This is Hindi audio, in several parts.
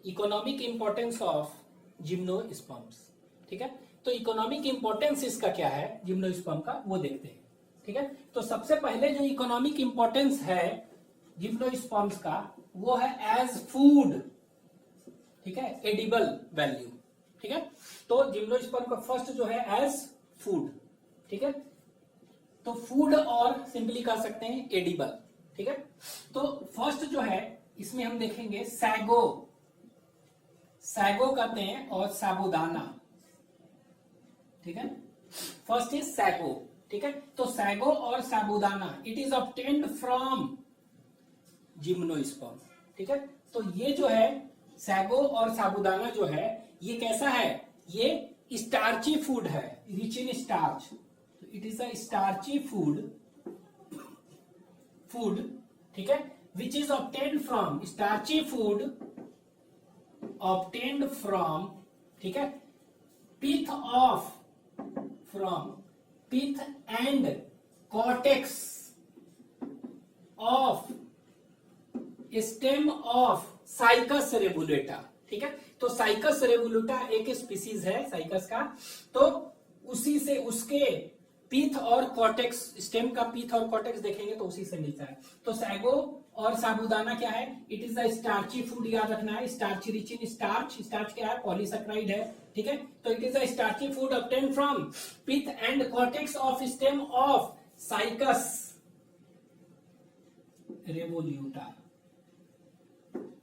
Economic importance of gymnosperms. ठीक है, तो इकोनॉमिक इंपॉर्टेंस इसका क्या है जिम्नोस्पर्म का, वो देखते हैं। ठीक है, तो सबसे पहले जो इकोनॉमिक इंपॉर्टेंस है जिम्नोस्पर्म्स का वो है एज फूड। ठीक है, एडिबल वैल्यू। ठीक है, तो जिम्नोस्पर्म का फर्स्ट जो है एज फूड। ठीक है, तो फूड और सिंपली कह सकते हैं एडिबल। ठीक है, तो फर्स्ट जो है इसमें हम देखेंगे सैगो, सैगो कहते हैं और साबूदाना। ठीक है, फर्स्ट इज सैगो। ठीक है, तो सैगो और साबूदाना it is obtained from gymnosperm. ठीक है, तो ये जो है सैगो और साबूदाना जो है ये कैसा है, ये स्टार्ची फूड है, rich in starch. It is a starchy food. ठीक है, which is obtained from, starchy food obtained from, ठीक है, pith of, from pith and cortex of stem of Cycas revoluta. ठीक है, तो साइकस रेबुलेटा एक स्पीसीज है साइकस का, तो उसी से उसके पीथ और कॉर्टेक्स, स्टेम का पीथ और कॉर्टेक्स देखेंगे तो उसी से मिलता है। तो सैगो और साबूदाना क्या है, it is a starchy food, याद रखना है, starchy rich in starch. Starch क्या है, पॉलीसेक्राइड है। ठीक है, तो it is a starchy food obtained from pith and cortex of stem of Cycas revoluta.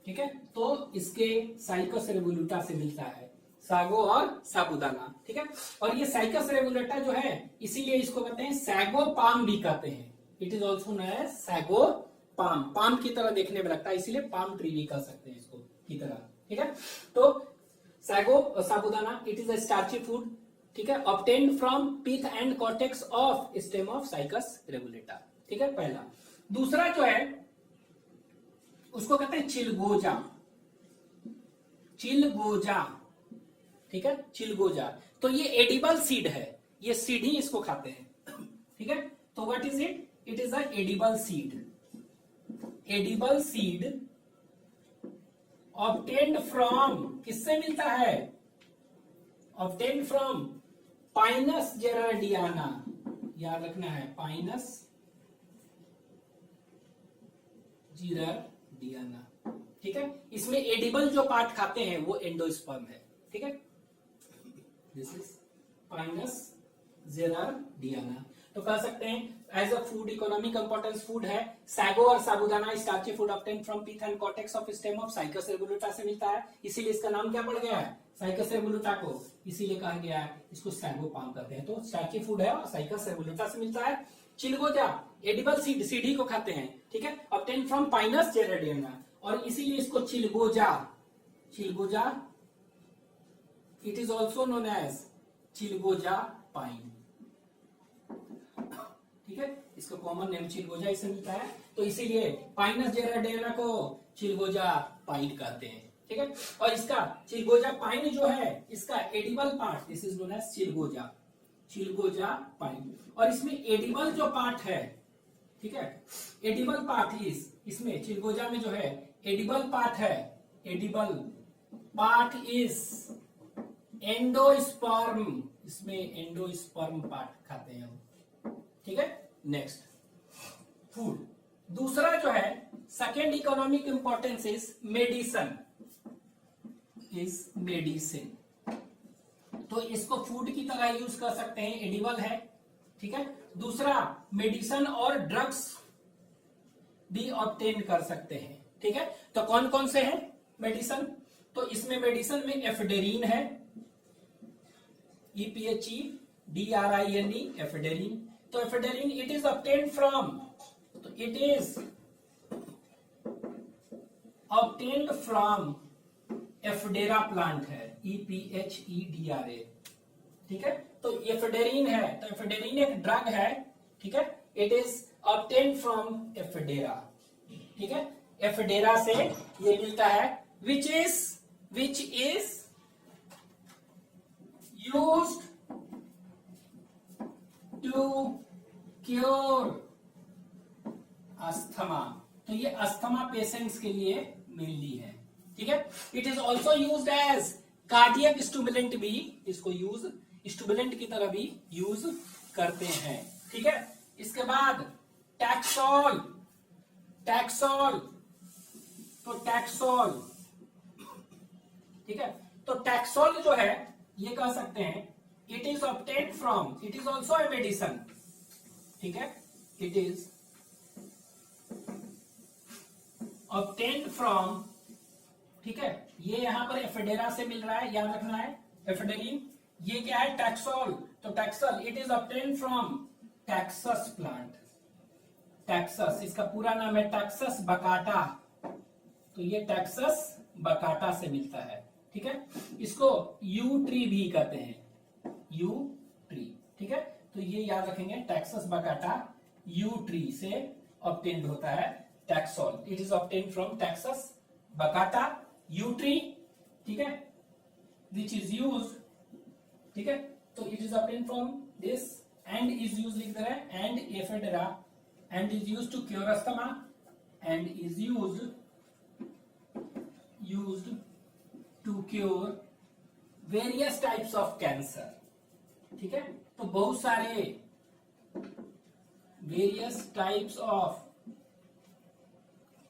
ठीक है, तो इसके साइकस रेवोल्यूटा से मिलता है सैगो और साबूदाना। ठीक है, और ये साइकस रेवोल्यूटा जो है इसीलिए इसको कहते हैं सैगो पाम भी कहते हैं। It is also known as sago palm, palm की तरह देखने में लगता है इसीलिए पाम ट्री भी कह सकते हैं इसको की तरह। ठीक है, तो सैगो और साबूदाना it is a starchy food. ठीक है, obtained from pith and cortex of stem of Cycas revoluta. ठीक है, पहला। दूसरा जो है उसको कहते हैं चिलगोजा, चिलगोजा। ठीक है, चिलगोजा, तो ये एडिबल सीड है, ये सीड ही इसको खाते हैं। ठीक है, तो what is it, it is a edible seed. Edible seed obtained from, किससे मिलता है, ऑब्टेन्ड फ्रॉम पाइनस जेरार्डियाना, याद रखना है पाइनस जेरार्डियाना। ठीक है, इसमें एडिबल जो पार्ट खाते हैं वो एंडोस्पर्म है। ठीक है, दिस इज पाइनस जेरार्डियाना। तो कह सकते हैं as a food, economic importance food है। सैगो और sabudana starchy food obtained from pith and cortex of stem of Cycas revoluta से मिलता है, इसीलिए इसका नाम क्या पड़ गया है, साइकस रेवोल्यूटा को, इसीलिए कहा गया है इसको सैगो पाम कहते हैं। तो स्टार्ची फूड है और साइकस रेवोल्यूटा से मिलता है। चिलगोजा एडिबल सीड, सीड ही को खाते हैं। ठीक है, ऑब्टेन्ड फ्रॉम पाइनस जेरार्डियाना, और इसीलिए इसको चिलगोजा, चिलगोजा it is also known as chilgoza pine. ठीक है, इसका कॉमन नेम चिलगोजा इसे मिलता है, तो इसीलिए पाइनस जेरार्डियाना को चिलगोजा पाइन कहते हैं। ठीक है, और इसका चिलगोजा पाइन जो है इसका edible part, this is known as chilgoza, chilgoza pine. और इसमें एडिबल जो पार्ट है, ठीक है, एडिबल पार्ट इज, इसमें चिलगोजा में जो है एडिबल पार्ट है, एडिबल पार्ट इज एंडोस्पर्म, इसमें एंडोस्पर्म पार्ट खाते हैं हम। ठीक है, नेक्स्ट फूड। दूसरा जो है second economic importance is medicine, is medicine. तो इसको फूड की तरह यूज कर सकते हैं, एडिबल है। ठीक है, दूसरा मेडिसिन और ड्रग्स भी ऑब्टेन कर सकते हैं। ठीक है, तो कौन कौन से हैं मेडिसिन, तो इसमें मेडिसिन में एफेडेरिन है, EPHEDRINE, एफेडेरिन। तो ephedrine it is obtained from, तो it is obtained from ephedra plant है, EPHEDRA। ठीक है, तो एफेडेरिन है, तो एफेडेरिन एक ड्रग है। ठीक है, इट इज ऑब्टेन्ड फ्रॉम एफेडेरा। ठीक है, एफेडेरा से ये मिलता है, which is used to cure asthma. तो ये अस्थमा पेशेंट्स के लिए मिलती है। ठीक है। It is also use as cardiac stimulant भी, इसको यूज स्टूमुलेंट की तरह भी यूज करते हैं, ठीक है। इसके बाद टैक्सोल, टैक्सोल, तो टैक्सोल, ठीक है। तो टैक्सोल जो है ये कह सकते हैं it is obtained from, it is also a medicine, ठीक है। इट इज ऑब्टेन्ड फ्रॉम, ठीक है। ये यहां पर एफेडेरा से मिल रहा है, याद रखना है, एफेडेरिन। ये क्या है, टैक्सोल, तो taxol it is obtained from Texas plant, Texas, इसका पूरा नाम है टैक्सस बकाटा, तो ये टैक्सस बकाटा से मिलता है, ठीक है। इसको यू ट्री भी कहते हैं, यू ट्री, ठीक है। तो ये याद रखेंगे, टैक्सस बकाटा यू ट्री से ऑब्टेन्ड होता है taxol, it is obtained from Taxus baccata yew tree, ठीक है, विच इज यूज, ठीक है। तो it is obtained from this and is use, लिख दे रहे हैं, and ephedra, and is use to cure asthma, and is used to cure various types of cancer, ठीक है। तो बहुत सारे various types of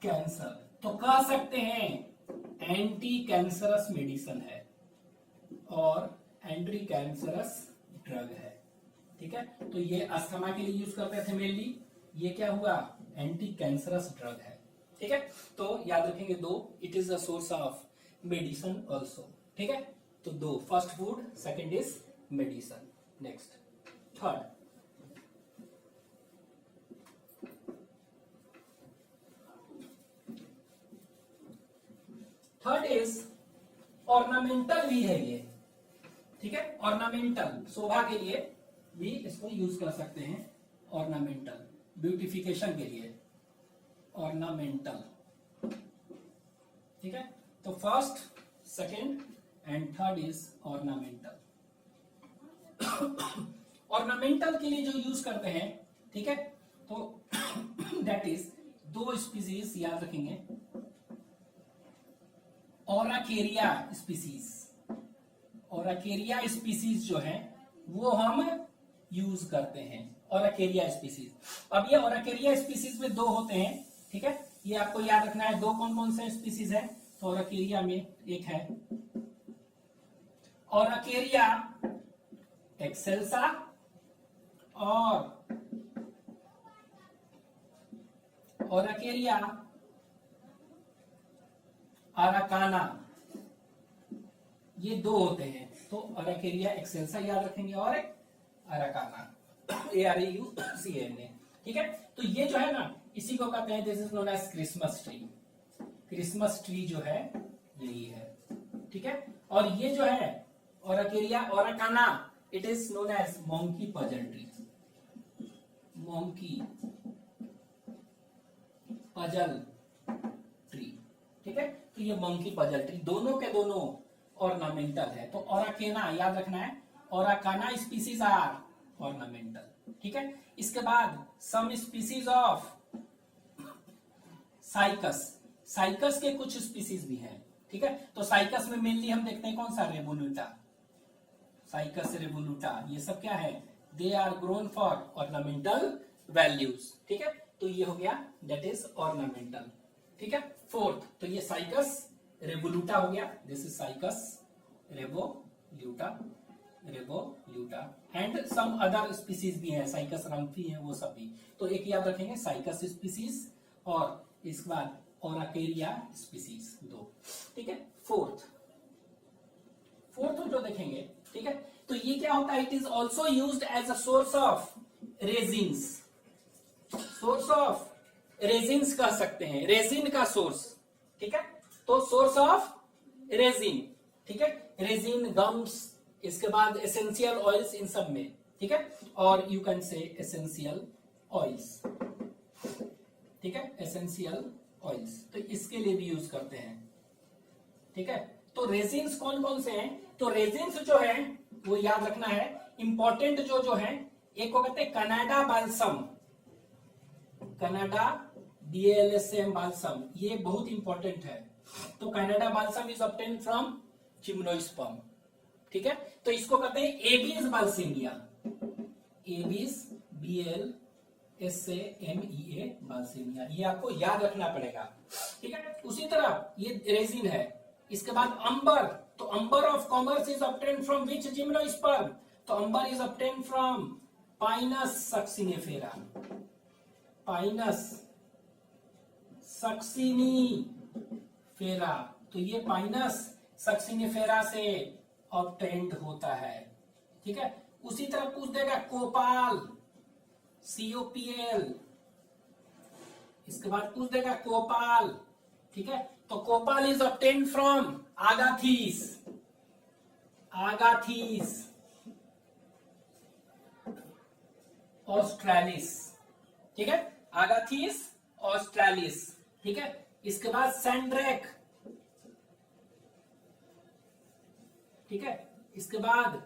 cancer, तो कह सकते हैं एंटी कैंसरस मेडिसिन है और एंटी कैंसरस ड्रग है, ठीक है। तो ये अस्थमा के लिए यूज करते थे मेनली, ये क्या हुआ, एंटी कैंसरस ड्रग है, ठीक है। तो याद रखेंगे दो, it is the source of medicine also, ठीक है। तो दो, first food, second is medicine. Next third, third is ornamental भी है ये, ठीक है। ऑर्नामेंटल, शोभा के लिए भी इसको यूज कर सकते हैं, ऑर्नामेंटल, ब्यूटिफिकेशन के लिए, ऑर्नामेंटल, ठीक है। तो first, second and third is ornamental. Ornamental के लिए जो यूज करते हैं, ठीक है, तो दैट इज दो स्पीसीज याद रखेंगे, ओराकेरिया स्पीसीज, ओराकेरिया स्पीसीज जो है वो हम यूज करते हैं, ओराकेरिया स्पीसीज। अब ये ओराकेरिया स्पीसीज में दो होते हैं, ठीक है, ये आपको याद रखना है, दो कौन कौन से स्पीसीज है। तो ओराकेरिया में एक है ओराकेरिया एक्सेल्सा और ओराकेरिया अराकाना, ये दो होते हैं। तो ओराकेरिया एक्सेल्सा याद रखेंगे और अराकाना, ARAUCANA, ठीक है। तो ये जो है ना, इसी को कहते हैं, this is known as Christmas tree, Christmas tree जो है यही है, ठीक है। और ये जो है Araucaria araucana, it is known as monkey puzzle tree, monkey puzzle tree, ठीक है। तो ये मोंकी पजल ट्री, दोनों के दोनों ऑर्नामेंटल है। तो ओराकेना याद रखना है, ओराकाना स्पीसीज आर ऑर्नामेंटल, ठीक है। इसके बाद some species of cycas, cycas के कुछ स्पीसीज भी हैं, ठीक है। तो साइकस में मेनली हम देखते हैं कौन सा, रेवोल्यूटा, साइकस रेवोल्यूटा, ये सब क्या है, they are grown for ornamental values, ठीक है। तो ये हो गया, दैट इज ऑर्नामेंटल, ठीक है। फोर्थ, तो ये साइकस रेवोल्यूटा हो गया, this is Cycas revoluta, revoluta, and some other species भी है, साइकस रम्फी है, वो सब भी। तो एक याद रखेंगे, साइकस स्पीसीज और इसके बाद ओराकेरिया स्पीसीज, दो, ठीक है। फोर्थ, फोर्थ जो देखेंगे, ठीक है, तो ये क्या होता है, it is also used as a source of resins, source of resins कह सकते हैं, रेजिन का सोर्स, ठीक है। तो सोर्स ऑफ रेजिन, ठीक है, रेजिन, गम्स, इसके बाद एसेंशियल ऑयल्स, इन सब में, ठीक है। और you can say essential oils, ठीक है, एसेंशियल ऑयल्स, तो इसके लिए भी यूज करते हैं, ठीक है। तो रेजिन्स कौन कौन से हैं, तो रेजिन्स जो है वो याद रखना है, इंपॉर्टेंट जो है, एक को कहते हैं Canada balsam, Canada DALSM balsam, ये बहुत इंपॉर्टेंट है, तो Canada balsam is obtain from gymnosperm, ठीक है। तो इसको कहते हैं एबीज बाल्सेमिया, एबीज BLSAMEA बाल्सेमिया, ये आपको याद रखना पड़ेगा, ठीक है। उसी तरह ये रेजिन है। इसके बाद अंबर, तो amber of commerce is obtain from which gymnosperm, तो amber is obtain from Pinus succinifera, Pinus succinifera, तो ये पाइनस सक्सिनिफेरा से ऑब्टेन्ड होता है, ठीक है। उसी तरह पूछ देगा कोपाल, COPL, इसके बाद पूछ देगा कोपाल, ठीक है। तो copal is obtained from Agathis, Agathis australis, ठीक है, आगाथीस ऑस्ट्रेलिस, ठीक है। इसके बाद सैंड्रेक, ठीक है, इसके बाद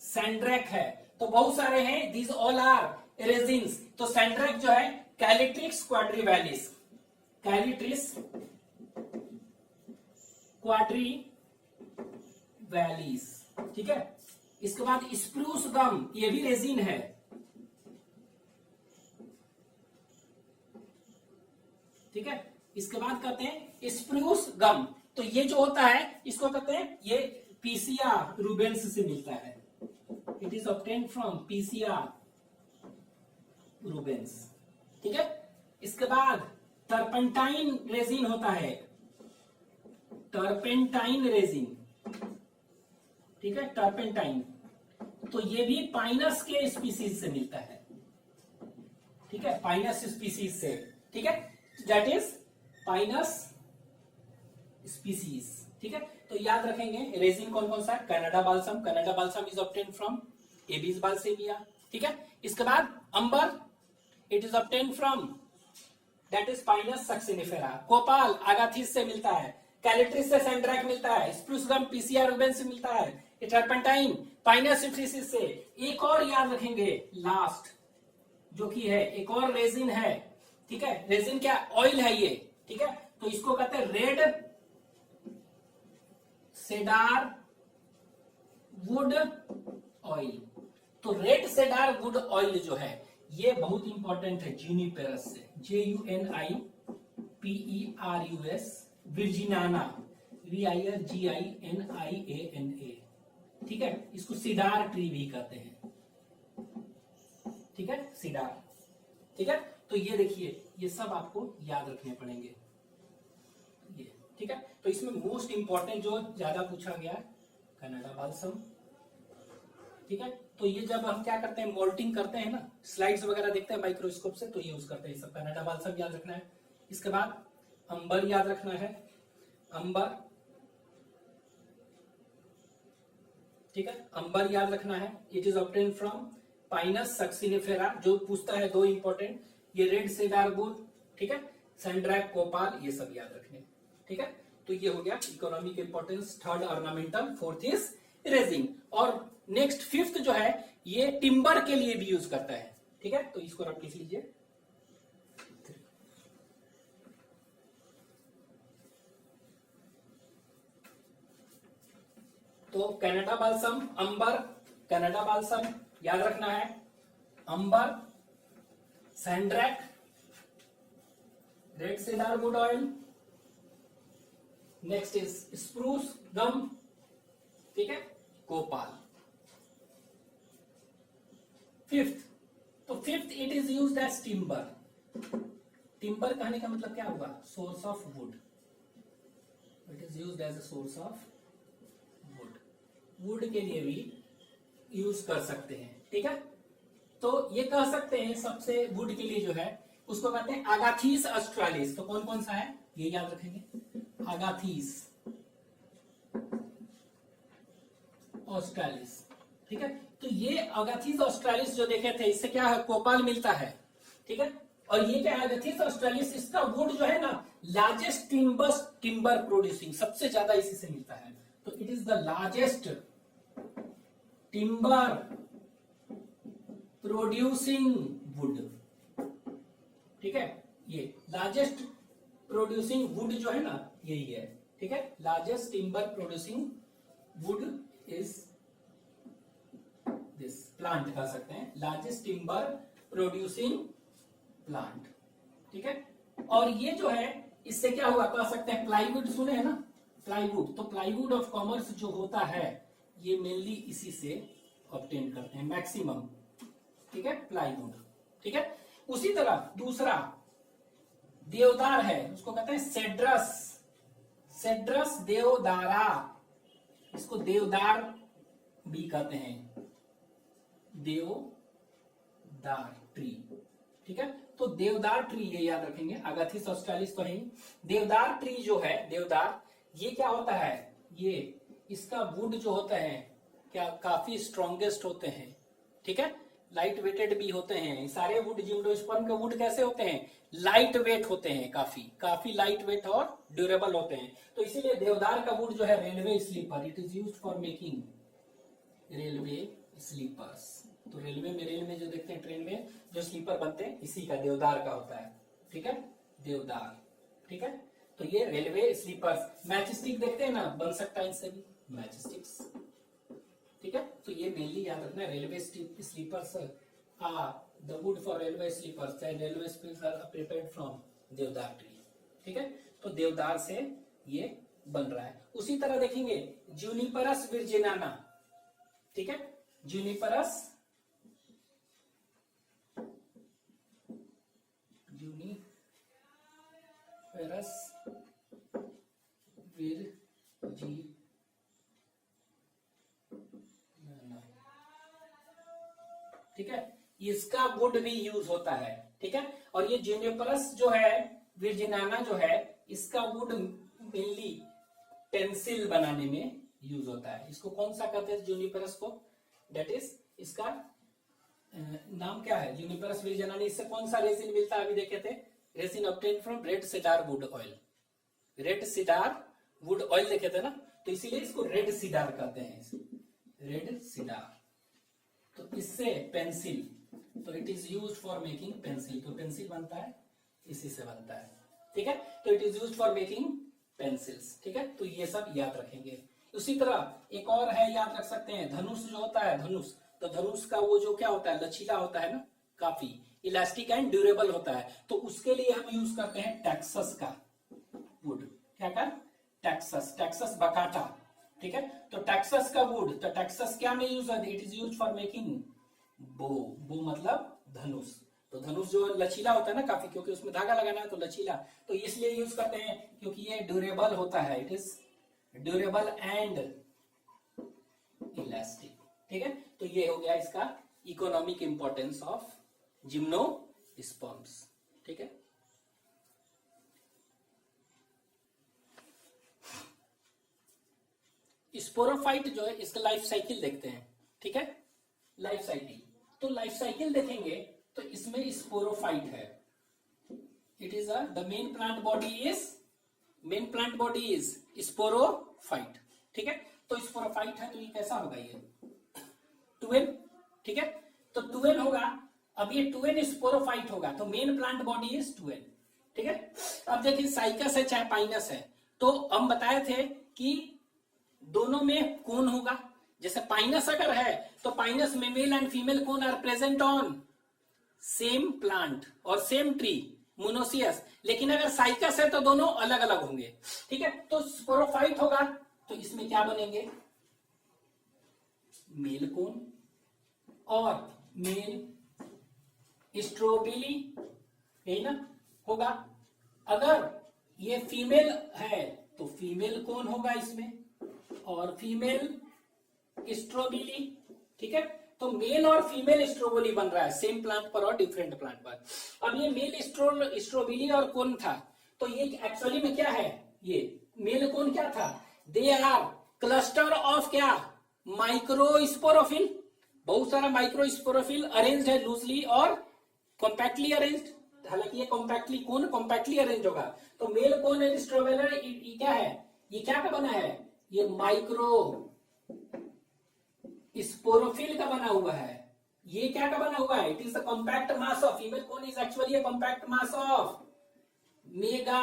सैंड्रेक है। तो बहुत सारे हैं, दीज ऑल आर रेजिन्स। तो सैंड्रेक जो है कैलिट्रिक्स क्वाड्रिवैलिस, कैलिट्रिस क्वाड्रिवैलिस, ठीक है। इसके बाद स्प्रूस गम, ये भी रेजिन है, ठीक है। इसके बाद कहते हैं स्प्रूस गम, तो ये जो होता है इसको कहते हैं, ये पीसिया रूबेंस से मिलता है, it is obtained from Picea rubens, ठीक है। इसके बाद टर्पेंटाइन रेजिन होता है, टर्पेंटाइन रेजिन, ठीक है, टर्पेंटाइन, तो ये भी पाइनस के स्पीसीज से मिलता है, ठीक है, पाइनस स्पीसीज से, ठीक है, दैट इज पाइनस स्पीसीज, ठीक है। तो याद रखेंगे रेजिन कौन कौन सा है, Canada balsam, Canada balsam is obtained from Abies balsamea, ठीक है। इसके बाद amber, it is obtained from that is Pinus succinifera, copal Agathis से मिलता है, कैलिट्रिस से सैंड्रैक मिलता है, स्प्रूस गम पीसिया रूबेंस से मिलता है, टर्पेंटाइन पाइनस स्पीसीज से। एक और याद रखेंगे लास्ट जो कि है, एक और रेजिन है, ठीक है, रेजिन क्या ऑयल है ये, ठीक है। तो इसको कहते हैं रेड सेडार वुड ऑयल। तो रेड सेडार वुड ऑयल जो है ये बहुत इंपॉर्टेंट है जूनिपेरस से, JUNIPERUS, विर्जिनाना VIRGINIANA, ठीक है। इसको सीडार ट्री भी कहते हैं, ठीक है, सीडार, ठीक है। तो ये देखिए ये सब आपको याद रखने पड़ेंगे, ये ठीक है। तो इसमें मोस्ट इंपॉर्टेंट जो ज्यादा पूछा गया है कनाडा बाल्सम, ठीक है। तो ये जब हम क्या करते हैं, मोल्टिंग करते हैं ना, स्लाइड्स वगैरह देखते हैं माइक्रोस्कोप से, तो ये यूज करते हैं सब। कनाडा बाल्सम याद रखना है। इसके बाद अंबर याद रखना है, अंबर, ठीक है, अंबर याद रखना है, it is obtain from Pinus succinifera, जो पूछता है दो इंपॉर्टेंट, ये रेड सेडार वुड, ठीक है, सैंड्रैक कोपाल, ये सब याद रखने, ठीक है। तो ये हो गया economic importance, third ornamental, fourth is resin. और नेक्स्ट फिफ्थ जो है ये टिम्बर के लिए भी यूज करता है, ठीक है। तो इसको आप लिख लीजिए, तो Canada balsam, amber, Canada balsam याद रखना है, amber, sandarac, red cedar wood oil, next is spruce gum, ठीक है, कोपाल। फिफ्थ, तो fifth it is used as timber. Timber कहने का मतलब क्या हुआ, source of wood, it is used as a source of wood, wood के लिए भी यूज कर सकते हैं, ठीक है। तो ये कह सकते हैं सबसे वुड के लिए जो है उसको कहते हैं आगाथीस ऑस्ट्रेलिस। तो कौन कौन सा है ये याद रखेंगे, आगाथीस ऑस्ट्रेलिस, ठीक है। तो ये आगाथीस ऑस्ट्रेलिस जो देखे थे, इससे क्या है, कोपाल मिलता है, ठीक है। और ये क्या है, आगाथीस ऑस्ट्रेलिस, इसका वुड जो है ना लार्जेस्ट टिम्बर प्रोड्यूसिंग, सबसे ज्यादा इसी से मिलता है। तो it is the largest timber producing would, ठीक है। ये लार्जेस्ट प्रोड्यूसिंग वुड जो है ना यही है, ठीक है। Largest timber producing would is this, plant कह सकते हैं, लार्जेस्ट टिम्बर प्रोड्यूसिंग प्लांट, ठीक है। और ये जो है इससे क्या हुआ कह सकते हैं, प्लाईवुड सुने हैं ना, प्लाईवुड, तो प्लाईवुड ऑफ कॉमर्स जो होता है ये मेनली इसी से ऑब्टेन करते हैं मैक्सिमम, ठीक है, प्लाईवुड, ठीक है। उसी तरह दूसरा देवदार है, उसको कहते हैं सेड्रस, सेड्रस देवदारा, इसको देवदार भी कहते हैं, देवदार ट्री, ठीक है। तो देवदार ट्री ये याद रखेंगे, अगाथिस ऑस्ट्रेलिस तो है। देवदार ट्री जो है, देवदार, ये क्या होता है, ये इसका वुड जो होता है क्या काफी स्ट्रॉन्गेस्ट होते हैं, ठीक है, लाइट वेटेड भी होते हैं। सारे वुड जिम्नोस्पर्म के वुड कैसे होते हैं, लाइट वेट होते हैं, काफी लाइट वेट और ड्यूरेबल होते हैं। तो इसीलिए देवदार का वुड जो है railway sleeper, it is used for making railway sleepers. तो रेलवे में, रेल में जो देखते हैं ट्रेन में जो स्लीपर बनते हैं इसी का देवदार का होता है, ठीक है, देवदार, ठीक है। तो ये रेलवे स्लीपर्स, मैच स्टिक देखते हैं ना, बन सकता है इनसे भी मैच स्टिक्स, ठीक है। तो ये मेनली याद रखना, railway sleepers the wood for railway sleepers, railway sleepers are prepared from deodar tree, ठीक है। तो देवदार से ये बन रहा है। उसी तरह देखेंगे जूनिपरस विर्जिनाना, ठीक है, जूनिपरस ठीक है, इसका वुड भी यूज होता है, ठीक है। और ये जूनिपरस जो है विर्जिनाना जो है, इसका वुड मेनली पेंसिल बनाने में यूज होता है। इसको कौन सा कहते हैं जूनिपरस को, डेट इज, इसका नाम क्या है, जूनिपरस विर्जिनाना। इससे कौन सा रेजिन मिलता है, अभी देखे थे, resin obtain from red cider would oil, red cider would oil देखे थे ना, तो इसीलिए इसको रेड सीडार कहते हैं, रेड सीडार। तो इससे पेंसिल, तो it is used for making pencil, तो पेंसिल बनता है इसी से बनता है, ठीक है। तो it is used for making pencils, ठीक है। तो ये सब याद रखेंगे। उसी तरह एक और है, याद रख सकते हैं, धनुष जो होता है, धनुष, तो धनुष का वो जो क्या होता है, लचीला होता है ना, काफी इलास्टिक एंड ड्यूरेबल होता है। तो उसके लिए हम यूज करते हैं टैक्सस का वुड, क्या का, टैक्सस, टैक्सस बकाटा, ठीक है। तो टैक्सस का वुड, तो टैक्सस क्या में यूज है, it is use for making बो, बो मतलब धनुष। तो धनुष जो लचीला होता है ना काफी, क्योंकि उसमें धागा लगाना है तो लचीला, तो इसलिए यूज करते हैं क्योंकि ये ड्यूरेबल होता है, it is durable and elastic, ठीक है। तो ये हो गया इसका इकोनॉमिक इंपॉर्टेंस ऑफ जिम्नोस्पर्म्स, ठीक है। स्पोरोफाइट जो है, इसका लाइफ साइकिल देखते हैं, ठीक है, लाइफ साइकिल। तो लाइफ साइकिल देखेंगे तो इसमें स्पोरोफाइट है, it is the main plant body is sporophyte, ठीक है। तो स्पोरोफाइट है, तो ये कैसा होगा, ये 12, ठीक है। तो 12 होगा, अब ये 12 स्पोरोफाइट होगा, तो मेन प्लांट बॉडी इज 12, ठीक है। अब देखिए साइकस है चाहे पाइनस है, तो हम बताए थे कि दोनों में कौन होगा, जैसे पाइनस अगर है तो पाइनस में मेल एंड फीमेल कौन are present on same plant और सेम ट्री, मोनोसियस। लेकिन अगर साइकस है तो दोनों अलग अलग होंगे, ठीक है। तो स्पोरोफाइट होगा तो इसमें क्या बनेंगे, मेल कोन और मेल स्ट्रोबिली, यही ना होगा। अगर ये फीमेल है तो फीमेल कोन होगा इसमें और फीमेल स्ट्रोबिली, ठीक है। तो मेल और फीमेल स्ट्रोबिली बन रहा है सेम प्लांट पर और डिफरेंट प्लांट पर। अब ये मेल स्ट्रोबिली और कोन था, तो ये एक्चुअली में क्या है, ये मेल कोन क्या था, दे आर क्लस्टर ऑफ क्या, माइक्रोस्पोरोफिल, बहुत सारा माइक्रोस्पोरोफिल अरेंज्ड है लूजली और कॉम्पैक्टली अरेंज्ड। हालांकि ये कॉम्पैक्टली कोन कॉम्पैक्टली अरेंज होगा, तो मेल कोन एंड स्ट्रोबिली क्या है, ये क्या का बना है, ये माइक्रो स्पोरोफिल का बना हुआ है। ये क्या का बना हुआ है, it is the compact mass of female cone is actually a compact mass of mega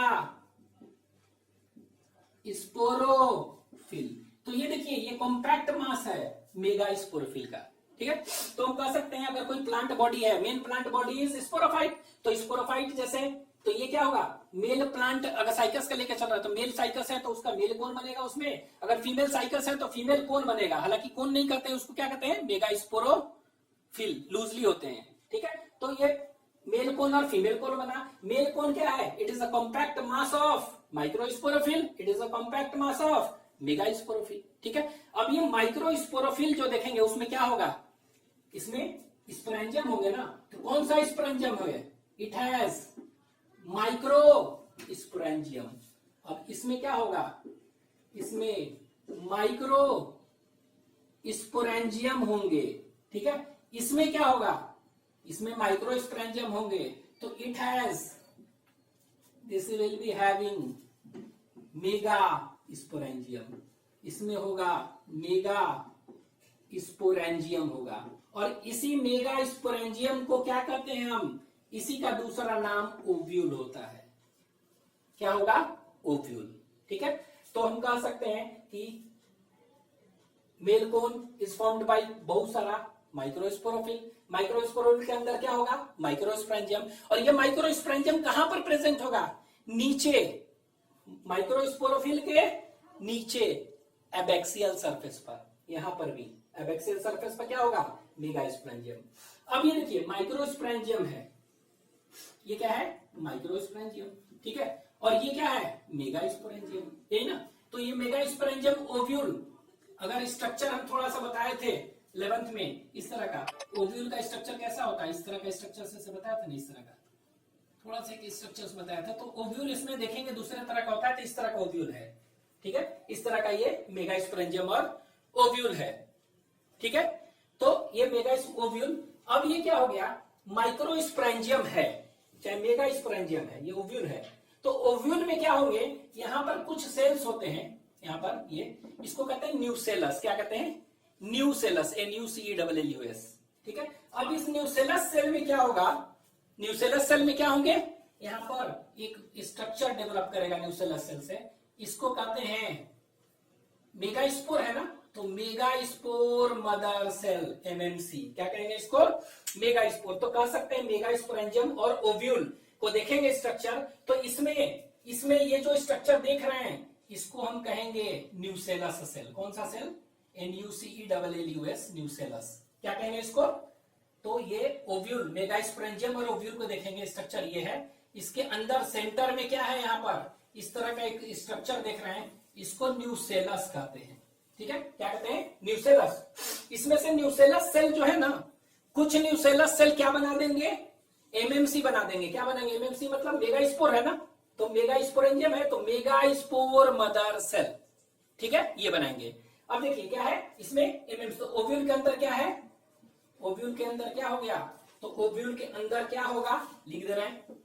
sporophyll. तो ये देखिए ये कॉम्पैक्ट मास है मेगा स्पोरोफिल का, ठीक है। तो हम कह सकते हैं अगर कोई प्लांट बॉडी है, main plant body is sporophyte, तो स्पोरोफाइट जैसे, तो ये क्या होगा, मेल प्लांट अगर साइकस का लेकर चल रहा है तो मेल साइकस है तो उसका मेल कौन बनेगा उसमें, अगर फीमेल साइकस है तो फीमेल कौन बनेगा, हालांकि कौन नहीं कहते हैं उसको, क्या कहते हैं, मेगा स्पोरोफिल, लूजली होते हैं, ठीक है। तो ये मेल कोन और फीमेल कोन बना। मेल कोन क्या है, it is a compact mass of microsporophyll, it is a compact mass of megasporophyll, ठीक है। अब ये माइक्रोस्पोरोफिल जो देखेंगे उसमें क्या होगा, इसमें स्पोरेंजियम होंगे ना, तो कौन सा स्पोरेंजियम है, इट हैज माइक्रो स्पोरेंजियम। अब इसमें क्या होगा, इसमें माइक्रो स्पोरेंजियम होंगे, ठीक है। इसमें क्या होगा, इसमें माइक्रो स्पोरेंजियम होंगे, तो it has, this will be having mega sporangium, इसमें होगा मेगा स्पोरेंजियम होगा। और इसी मेगा स्पोरेंजियम को क्या कहते हैं हम, इसी का दूसरा नाम ओव्यूल होता है। क्या होगा, ओव्यूल, ठीक है। तो हम कह सकते हैं कि male cone is formed by बहुत सारा माइक्रोस्पोरोफिल, माइक्रोस्पोरोफिल के अंदर क्या होगा, माइक्रोस्पोरेंजियम, और ये माइक्रोस्पोरेंजियम कहां पर प्रेजेंट होगा, नीचे, माइक्रोस्पोरोफिल के नीचे एबैक्सियल सरफेस पर, यहां पर भी एबैक्सियल सरफेस पर क्या होगा, मेगास्पोरेंजियम। अब ये देखिए माइक्रोस्पोरेंजियम है, ये क्या है, माइक्रोस्पोरेंजियम, ठीक है, और ये क्या है, मेगास्पोरेंजियम, यही ना। तो ये मेगास्पोरेंजियम ओव्यूल, अगर स्ट्रक्चर हम थोड़ा सा बताए थे 11th में, इस तरह का ओव्यूल का स्ट्रक्चर कैसा होता है, इस तरह का स्ट्रक्चर से बताया था ना, इस तरह का थोड़ा सा स्ट्रक्चर बताया था। तो ओव्यूल इसमें देखेंगे दूसरे तरह का होता है, तो इस तरह का ओव्यूल है, ठीक है, इस तरह का ये मेगास्पोरेंजियम और ओव्यूल है, ठीक है। तो ये मेगा ओव्यूल, अब ये क्या हो गया, माइक्रोस्पोरेंजियम है, चाहे मेगास्पोरेंजियम है, ये ओव्यूल है। तो ओव्यूल में क्या होंगे, यहां पर कुछ सेल्स होते हैं, यहां पर ये, इसको कहते हैं न्यूसेलस, क्या कहते हैं, न्यूसेलस, NUCELLUS, ठीक है। अब इस न्यूसेलस सेल में क्या होगा, न्यूसेलस सेल में क्या होंगे, यहां पर एक स्ट्रक्चर डेवलप करेगा न्यूसेलस सेल से, इसको कहते हैं मेगास्पोर, है ना, तो मेगास्पोर मदर सेल, MMC, क्या कहेंगे इसको, मेगास्पोर। तो कह सकते हैं मेगास्पोरेंजियम और ओव्यूल को देखेंगे स्ट्रक्चर, तो इसमें ये जो स्ट्रक्चर देख रहे हैं इसको हम कहेंगे न्यूसेलस सेल, कौन सा सेल, NUCELLUS, न्यूसेलस, क्या कहेंगे इसको। तो ये ओव्यूल, मेगास्पोरेंजियम और ओव्यूल को देखेंगे स्ट्रक्चर ये है, इसके अंदर सेंटर में क्या है, यहां पर इस तरह का एक स्ट्रक्चर देख रहे हैं, इसको न्यूसेलस कहते हैं, ठीक है, क्या कहते हैं, न्यूसेलस। इसमें से न्यूसेलस सेल जो है ना, कुछ न्यूसेलस सेल क्या बना देंगे, MMC बना देंगे, क्या बनाएंगे, MMC मतलब मेगास्पोर है ना, तो मेगास्पोरेंजियम है तो मेगास्पोर मदर सेल, ठीक है, ये बनाएंगे। अब देखिए क्या है इसमें MMC, तो ओव्यूल के अंदर क्या है, ओव्यूल के अंदर क्या हो गया, तो ओव्यूल के अंदर क्या होगा, लिख दे रहे हैं,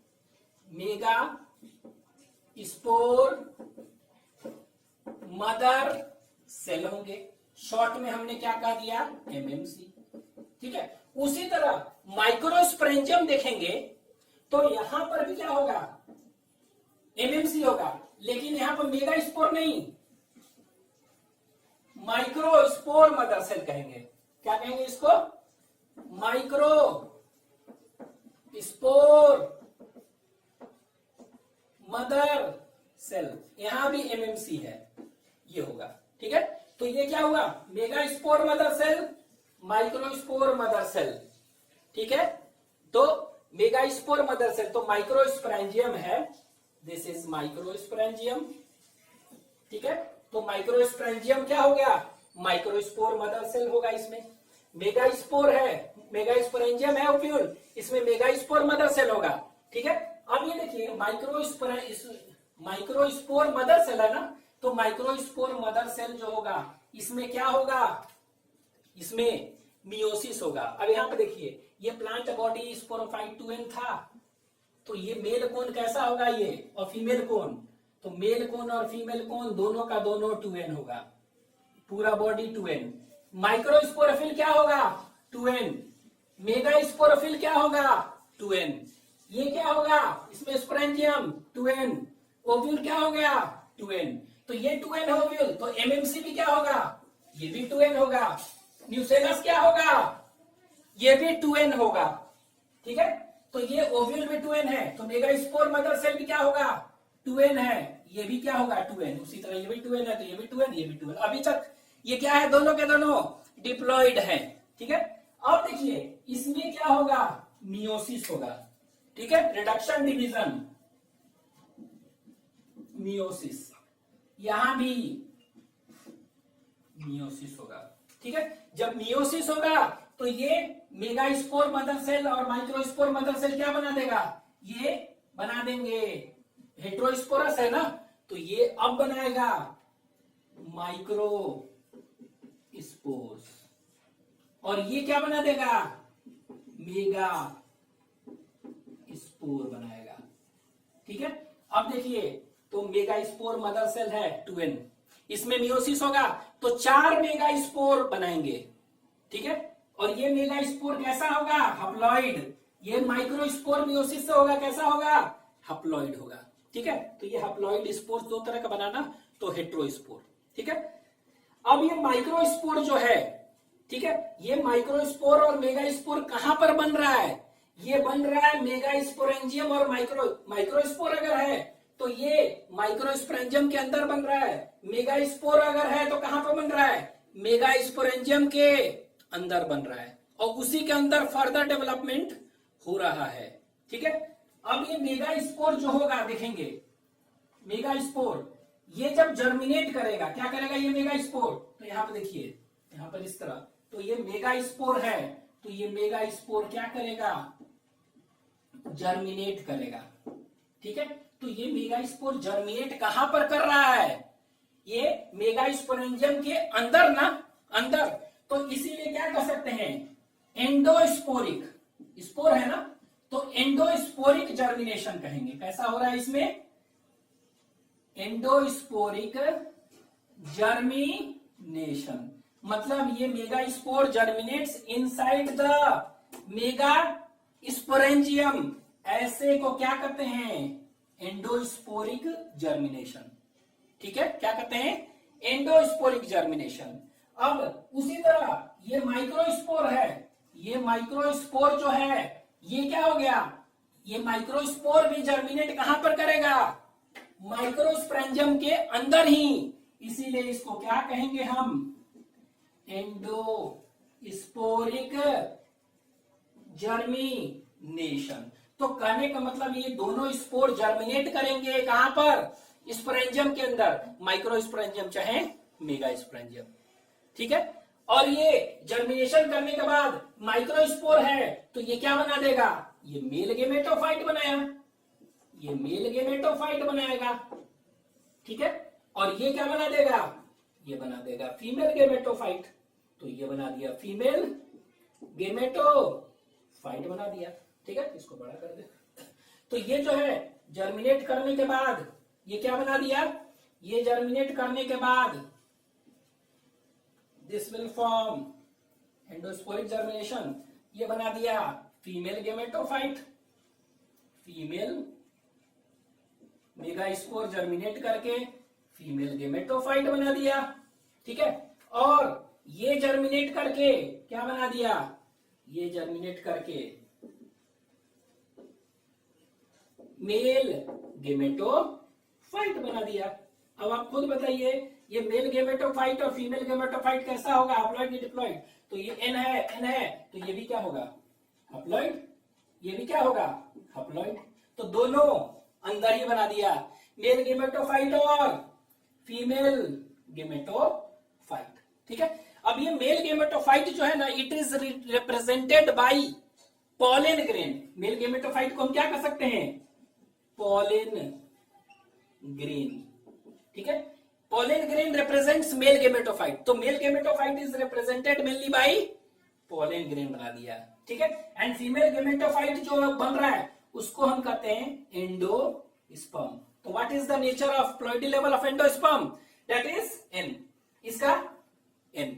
मेगा स्पोर मदर सेल होंगे, शॉर्ट में हमने क्या कह दिया, MMC, ठीक है। उसी तरह माइक्रोस्पोरेंजियम देखेंगे तो यहां पर भी क्या होगा, MMC होगा, लेकिन यहां पर मेगास्पोर नहीं, माइक्रोस्पोर मदर सेल कहेंगे, क्या कहेंगे इसको, माइक्रो स्पोर मदर सेल, यहां भी MMC है, ये होगा, ठीक है। तो ये क्या हुआ, megaspore mother cell, microspore mother cell, ठीक है। तो मेगास्पोर मदर सेल तो माइक्रोस्पोरेंजियम है, दिस इज माइक्रोस्पोरेंजियम, ठीक है। तो माइक्रोस्पोरेंजियम क्या हो गया, माइक्रोस्पोर मदर सेल होगा, इसमें मेगास्पोर है, मेगास्पोरेंजियम है ओव्यूल, इसमें मेगास्पोर मदर सेल होगा, ठीक है। अब ये देखिए माइक्रोस्पोर मदर सेल है ना, तो माइक्रोस्पोर मदर सेल जो होगा इसमें क्या होगा, इसमें मियोसिस होगा। अब यहां पे देखिए ये प्लांट बॉडी स्पोरोफाइट 2N था, तो ये मेल कोन कैसा होगा ये, और फीमेल कोन, तो मेल कोन और फीमेल कोन दोनों का दोनों 2N होगा, पूरा बॉडी 2N। माइक्रोस्पोरोफिल क्या होगा, 2N, मेगास्पोरोफिल क्या होगा, 2N, ये क्या होगा, इसमें स्पोरेंजियम 2N, ओव्यूल क्या हो गया, 2N। तो ये 2n है ओव्यूल, तो एमएमसी भी क्या होगा, ये भी 2n होगा। न्यूसेलस क्या होगा, ये भी 2n होगा। ठीक है, तो ये ओव्यूल में 2n है, तो मेगास्पोर मदर सेल भी क्या होगा, 2n है, ये भी क्या होगा 2n। उसी तरह ये भी 2n है, तो ये भी 2n, ये भी 2n। अभी तक ये क्या है, दोनों के दोनों डिप्लॉइड है। ठीक है, अब देखिए इसमें क्या होगा, मियोसिस होगा। ठीक है, रिडक्शन डिवीजन, मियोसिस, यहां भी मियोसिस होगा। ठीक है, जब मियोसिस होगा तो ये मेगास्पोर मदर सेल और माइक्रोस्पोर मदर सेल क्या बना देगा, ये बना देंगे, हेट्रोस्पोरस है ना, तो ये अब बनाएगा माइक्रो स्पोर्स, और ये क्या बना देगा, मेगा स्पोर बनाएगा। ठीक है, अब देखिए तो मेगा स्पोर मदर सेल है 2n, इसमें मियोसिस होगा तो 4 मेगा स्पोर बनाएंगे। ठीक है, और ये मेगा स्पोर कैसा होगा, हप्लॉइड। ये माइक्रो स्पोर मियोसिस से होगा, कैसा होगा, हप्लॉइड होगा। ठीक है, तो ये हप्लॉइड स्पोर दो तरह का बनाना, तो हेट्रोस्पोर। ठीक है, अब ये माइक्रोस्पोर जो है, ठीक है, ये माइक्रोस्पोर और मेगास्पोर कहां पर बन रहा है, ये बन रहा है मेगास्पोरेंजियम और माइक्रोस्पोर अगर है तो ये माइक्रोस्पोरेंजियम के अंदर बन रहा है, मेगास्पोर अगर है तो कहां पर बन रहा है, मेगास्पोरेंजियम के अंदर बन रहा है, और उसी के अंदर फर्दर डेवलपमेंट हो रहा है। ठीक है, अब ये मेगास्पोर जो होगा, देखेंगे मेगास्पोर ये जब जर्मिनेट करेगा, क्या करेगा ये मेगास्पोर, तो यहां पर देखिए, यहां पर इस तरह, तो ये मेगास्पोर है, तो ये मेगास्पोर क्या करेगा, जर्मिनेट करेगा। ठीक है, तो ये मेगास्पोर जर्मिनेट कहां पर कर रहा है, ये मेगास्पोरेंजियम के अंदर ना, अंदर, तो इसीलिए क्या कर सकते हैं, एंडोस्पोरिक, स्पोर है ना, तो एंडोस्पोरिक जर्मिनेशन कहेंगे। कैसा हो रहा है इसमें, एंडोस्पोरिक जर्मिनेशन, मतलब ये megaspore germinates inside the mega sporangium, ऐसे को क्या कहते हैं, एंडोस्पोरिक जर्मिनेशन। ठीक है, क्या कहते हैं, एंडोस्पोरिक जर्मिनेशन। अब उसी तरह ये माइक्रोस्पोर है, ये माइक्रोस्पोर जो है ये क्या हो गया, ये माइक्रोस्पोर भी जर्मिनेट कहां पर करेगा, माइक्रोस्पोरेंजियम के अंदर ही, इसीलिए इसको क्या कहेंगे हम, एंडोस्पोरिक जर्मिनेशन। तो कहने का मतलब ये दोनों स्पोर जर्मिनेट करेंगे कहां पर, स्पोरेंजियम के अंदर, माइक्रोस्पोरेंजियम चाहे मेगास्पोरेंजियम। ठीक है, और ये जर्मिनेशन करने के बाद माइक्रोस्पोर है तो ये क्या बना देगा, ये मेल गेमेटोफाइट बनाया, ये मेल गेमेटोफाइट बनाएगा। ठीक है, और ये क्या बना देगा, ये बना देगा फीमेल गेमेटोफाइट, तो ये बना दिया फीमेल गेमेटोफाइट बना दिया। ठीक है, इसको बड़ा कर दे। तो ये जो है जर्मिनेट करने के बाद ये क्या बना दिया, ये जर्मिनेट करने के बाद दिस विल फॉर्म एंडोस्पोरिक जर्मिनेशन, ये बना दिया female gametophyte, female megaspore germinate करके फीमेल गेमेटोफाइट बना दिया। ठीक है, और ये जर्मिनेट करके क्या बना दिया, ये जर्मिनेट करके मेल गेमेटोफाइट बना दिया। अब आप खुद बताइए, ये मेल गेमेटोफाइट और फीमेल गेमेटोफाइट कैसा होगा, हप्लॉइड की डिप्लॉइड, तो ये एन है, तो ये भी क्या होगा, हप्लॉइड, ये भी क्या होगा, हप्लॉइड। तो दोनों अंदर ही बना दिया, मेल गेमेटोफाइट और फीमेल गेमेटोफाइट। ठीक है, अब ये मेल गेमेटोफाइट जो है ना, it is represented by pollen grain. Mail gametophyte को हम क्या कर सकते हैं, पॉलन ग्रेन। ठीक है, pollen grain represents male gametophyte, तो male gametophyte is represented mainly by pollen grain बना दिया। ठीक है, एंड फीमेल गेमेटोफाइट जो बन रहा है उसको हम कहते हैं एंडोस्पर्म। तो what is the nature of ploidy level of endosperm, that is an, इसका एन,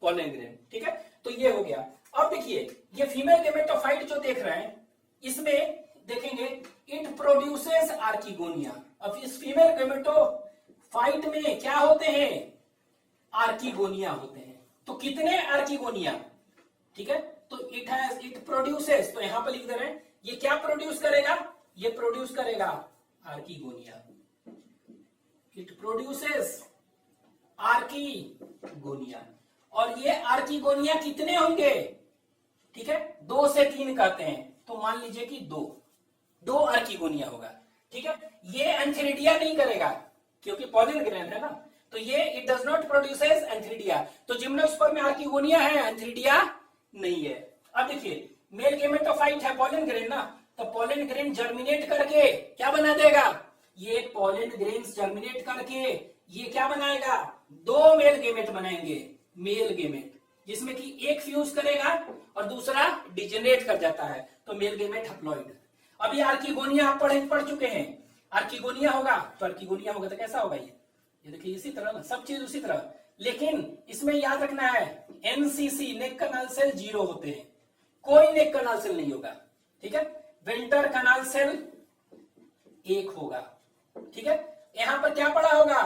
पॉलन ग्रेन। ठीक है, तो ये हो गया। अब देखिए ये फीमेल गेमेटोफाइट जो देख रहे हैं, इसमें देखेंगे इट प्रोड्यूसेस आर्किगोनिया। अब इस फीमेल गेमेटोफाइट फाइट में क्या होते हैं, आर्किगोनिया होते हैं। तो कितने आर्किगोनिया, ठीक है, तो इट प्रोड्यूसेस, तो यहां पर लिख दे रहे हैं ये क्या प्रोड्यूस करेगा, ये प्रोड्यूस करेगा आर्किगोनिया, इट प्रोड्यूसेस आर्किगोनिया। और ये आर्किगोनिया कितने होंगे, ठीक है, 2 से 3 कहते हैं, तो मान लीजिए कि 2 आर्किगोनिया होगा, ठीक है। ये एंथ्रिडिया नहीं करेगा क्योंकि पॉलिन ग्रेन है ना, तो ये इट डज नॉट प्रोड्यूसेस एंथ्रिडिया, तो जिम्नोस्पर्म में आर्किगोनिया है, एंथ्रिडिया नहीं है। अब देखिए मेल गेमेटोफाइट है, पॉलिन ग्रेन ना, तो पॉलिन ग्रेन जर्मिनेट करके क्या बना देगा, ये पॉलिन ग्रेन्स जर्मिनेट करके ये क्या बनाएगा, 2 मेल गेमेट बनाएंगे, मेल गेमेट, जिसमें कि एक फ्यूज करेगा और दूसरा डिजेनरेट कर जाता है, तो मेल गेमेट हैप्लॉइड। अभी आर्किगोनिया आप पढ़ चुके हैं, आर्किगोनिया होगा तो आर्किगोनिया होगा तो कैसा होगा, ये देखिए इसी तरह ना, सब चीज उसी तरह, लेकिन इसमें याद रखना है एनसीसी नेक कनाल सेल 0 होते हैं, कोई नेक कनाल सेल नहीं होगा, ठीक है। विंटर कनाल सेल 1 होगा, ठीक है। यहां पर क्या पड़ा होगा,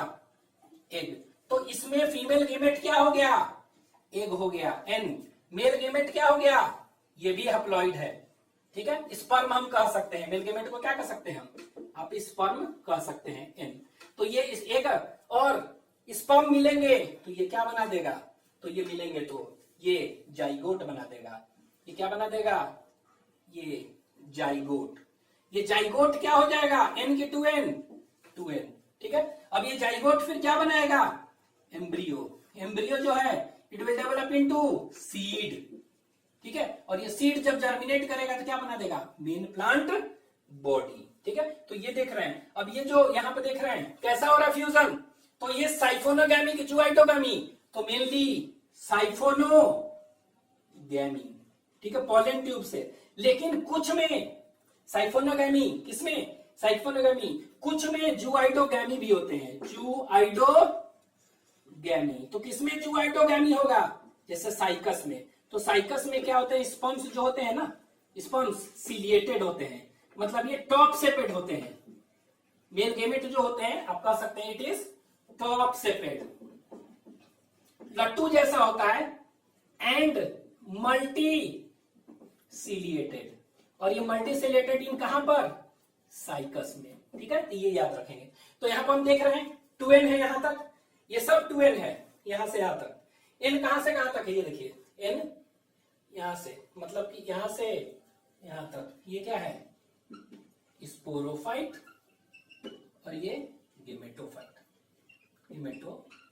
एग, तो इसमें फीमेल गेमेट क्या हो गया, एग हो गया, एन। मेल गेमेट क्या हो गया, ये भी हैप्लॉइड है, ठीक है। स्पर्म हम कह सकते हैं, मेल गेमेट को क्या कह सकते हैं हम, आप स्पर्म कह सकते हैं, एन। तो ये इस एग और स्पर्म मिलेंगे तो ये क्या बना देगा, तो ये मिलेंगे तो ये जाइगोट बना देगा, ये क्या बना देगा, ये जाइगोट। ये जाइगोट क्या हो जाएगा, एन की 2n, ठीक है। अब ये जाइगोट फिर क्या बनाएगा, एम्ब्रियो। एम्ब्रियो जो है it will develop into seed, ठीक है। और ये सीड जब जर्मिनेट करेगा तो क्या बना देगा, मेन प्लांट बॉडी, ठीक है। तो ये देख रहे हैं, अब ये जो यहां पे देख रहे हैं कैसा हो रहा है फ्यूजन, तो ये साइफोनोगैमी की जुआइटोगैमी, तो मेनली साइफोनोगैमी, ठीक है, पॉलन ट्यूब से। लेकिन कुछ में साइफोनोगैमी, किसमें, साइफोनोगैमी, कुछ में जुआइडोगैमी भी होते हैं, जुआइडोगैमी। तो किसमें जुआइडोगैमी होगा, जैसे साइकस में, तो साइकस में क्या होते हैं, स्पर्म्स जो होते हैं ना, स्पर्म्स सिलिएटेड होते हैं, मतलब ये टॉप सेपेड होते हैं। मेल गेमेट जो होते हैं आप कह सकते हैं इट इज टॉप सेपेड, लट्टू जैसा होता है, एंड मल्टी सिलिएटेड, और ये मल्टी सिलिएटेड इन कहां पर, साइकस में, ठीक है। तो ये याद रखेंगे। तो यहां पर हम देख रहे हैं 2n है यहां तक, ये सब 2n है यहां से यहां तक। n कहां से कहां तक है, ये देखिए n यहां से, मतलब कि यहां से यहां तक, ये क्या है, स्पोरोफाइट, और ये गेमेटोफाइट, गेमेटोफाइट,